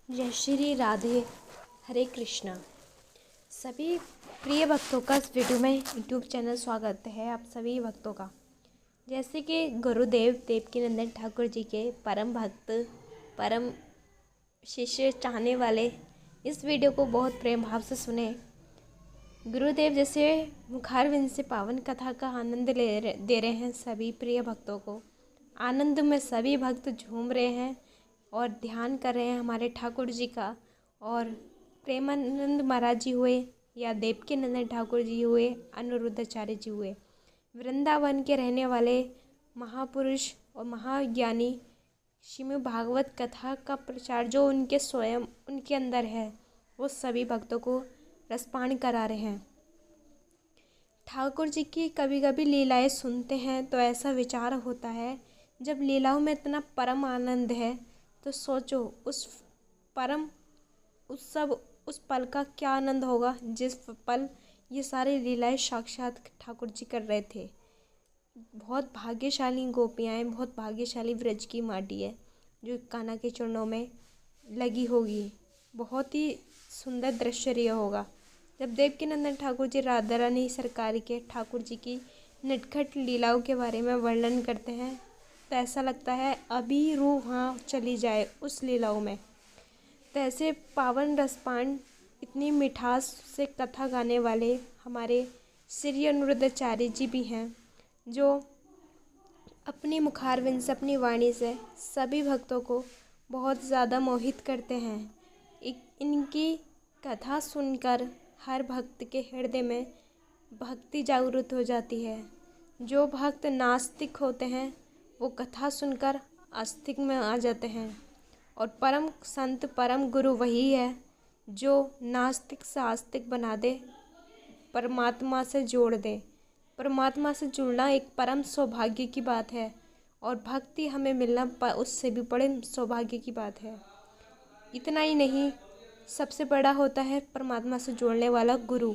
जय श्री राधे। हरे कृष्णा। सभी प्रिय भक्तों का इस वीडियो में यूट्यूब चैनल स्वागत है आप सभी भक्तों का। जैसे कि गुरुदेव देवकीनंदन ठाकुर जी के परम भक्त, परम शिष्य, चाहने वाले इस वीडियो को बहुत प्रेम भाव से सुने। गुरुदेव जैसे मुखारविंद से पावन कथा का आनंद दे रहे हैं सभी प्रिय भक्तों को। आनंद में सभी भक्त झूम रहे हैं और ध्यान कर रहे हैं हमारे ठाकुर जी का। और प्रेमानंद महाराज जी हुए या देवकीनंदन ठाकुर जी हुए, अनिरुद्धाचार्य जी हुए, वृंदावन के रहने वाले महापुरुष और महाज्ञानी श्रीमद् भागवत कथा का प्रचार जो उनके स्वयं उनके अंदर है, वो सभी भक्तों को रसपान करा रहे हैं। ठाकुर जी की कभी कभी लीलाएं सुनते हैं तो ऐसा विचार होता है, जब लीलाओं में इतना परम आनंद है तो सोचो उस पल का क्या आनंद होगा जिस पल ये सारी लीलाएं साक्षात ठाकुर जी कर रहे थे। बहुत भाग्यशाली गोपियाँ हैं, बहुत भाग्यशाली व्रज की माटी है जो कान्हा के चरणों में लगी होगी। बहुत ही सुंदर दृश्य यह होगा जब देवकीनंदन ठाकुर जी राधा रानी सरकार के ठाकुर जी की नटखट लीलाओं के बारे में वर्णन करते हैं तो ऐसा लगता है अभी रूह वहाँ चली जाए उस लीलाओं में। तो ऐसे पावन रसपान, इतनी मिठास से कथा गाने वाले हमारे श्री अनिरुद्धाचार्य जी भी हैं, जो अपनी मुखारविंद से, अपनी वाणी से सभी भक्तों को बहुत ज़्यादा मोहित करते हैं। इनकी कथा सुनकर हर भक्त के हृदय में भक्ति जागृत हो जाती है। जो भक्त नास्तिक होते हैं वो कथा सुनकर आस्तिक में आ जाते हैं। और परम संत, परम गुरु वही है जो नास्तिक से आस्तिक बना दे, परमात्मा से जोड़ दे। परमात्मा से जुड़ना एक परम सौभाग्य की बात है और भक्ति हमें मिलना उससे भी बड़े सौभाग्य की बात है। इतना ही नहीं, सबसे बड़ा होता है परमात्मा से जोड़ने वाला गुरु।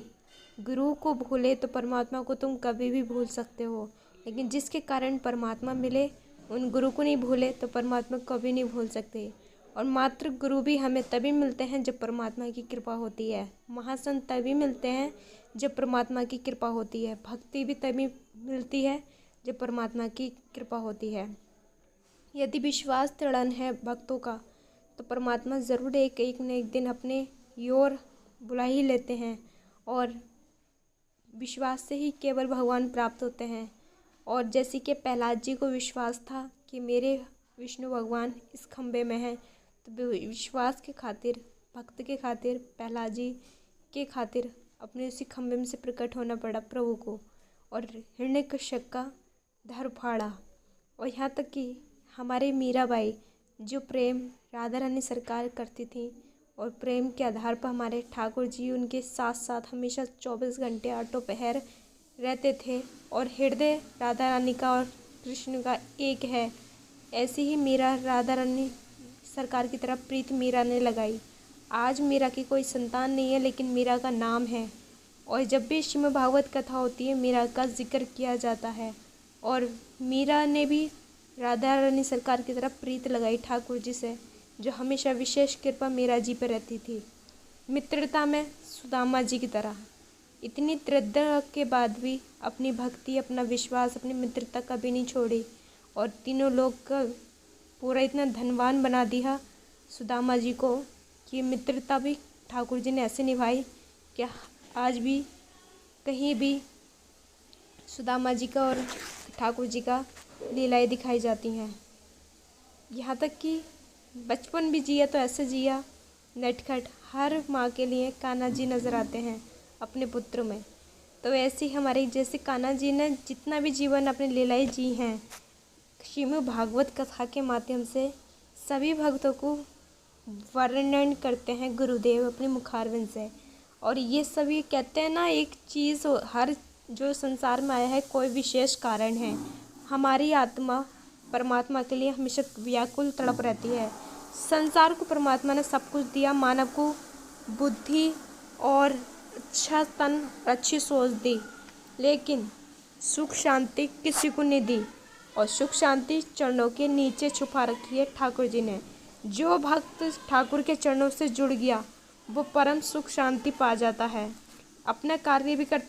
गुरु को भूले तो परमात्मा को तुम कभी भी भूल सकते हो, लेकिन जिसके कारण परमात्मा मिले उन गुरु को नहीं भूले तो परमात्मा को कभी नहीं भूल सकते। और मात्र गुरु भी हमें तभी मिलते हैं जब परमात्मा की कृपा होती है। महासंत तभी मिलते हैं जब परमात्मा की कृपा होती है। भक्ति भी तभी मिलती है जब परमात्मा की कृपा होती है। यदि विश्वास दृढ़ है भक्तों का तो परमात्मा ज़रूर एक न एक दिन अपने योर बुला ही लेते हैं। और विश्वास से ही केवल भगवान प्राप्त होते हैं। और जैसे कि प्रहलाद जी को विश्वास था कि मेरे विष्णु भगवान इस खम्भे में हैं, तो विश्वास के खातिर, भक्त के खातिर, प्रहलाद जी के खातिर अपने उसी खम्भे में से प्रकट होना पड़ा प्रभु को और हिरण्यकश्यप का धर फाड़ा। और यहाँ तक कि हमारे मीराबाई जो प्रेम राधा रानी सरकार करती थी और प्रेम के आधार पर हमारे ठाकुर जी उनके साथ साथ हमेशा 24 घंटे आठों पहर रहते थे और हृदय राधा रानी का और कृष्ण का एक है। ऐसी ही मीरा राधा रानी सरकार की तरफ प्रीत मीरा ने लगाई। आज मीरा की कोई संतान नहीं है, लेकिन मीरा का नाम है। और जब भी श्रीमद् भागवत कथा होती है मीरा का जिक्र किया जाता है। और मीरा ने भी राधा रानी सरकार की तरफ प्रीत लगाई ठाकुर जी से, जो हमेशा विशेष कृपा मीरा जी पर रहती थी। मित्रता में सुदामा जी की तरह इतनी दृढ़ता के बाद भी अपनी भक्ति, अपना विश्वास, अपनी मित्रता कभी नहीं छोड़ी और तीनों लोग का पूरा इतना धनवान बना दिया सुदामा जी को कि मित्रता भी ठाकुर जी ने ऐसे निभाई कि आज भी कहीं भी सुदामा जी का और ठाकुर जी का लीलाएं दिखाई जाती हैं। यहाँ तक कि बचपन भी जिया तो ऐसे जिया नटखट, हर माँ के लिए कान्हा जी नज़र आते हैं अपने पुत्र में। तो ऐसे ही हमारे जैसे कान्हा जी ने जितना भी जीवन अपने लीलाएं जी हैं, श्रीमद् भागवत कथा के माध्यम से सभी भक्तों को वर्णन करते हैं गुरुदेव अपने मुखारविंद से। और ये सभी कहते हैं ना, एक चीज़ हर जो संसार में आया है कोई विशेष कारण है। हमारी आत्मा परमात्मा के लिए हमेशा व्याकुल तड़प रहती है। संसार को परमात्मा ने सब कुछ दिया, मानव को बुद्धि और अच्छा तन, अच्छी सोच दी, लेकिन सुख शांति किसी को नहीं दी। और सुख शांति चरणों के नीचे छुपा रखी है ठाकुर जी ने। जो भक्त ठाकुर के चरणों से जुड़ गया वो परम सुख शांति पा जाता है। अपना कार्य भी करता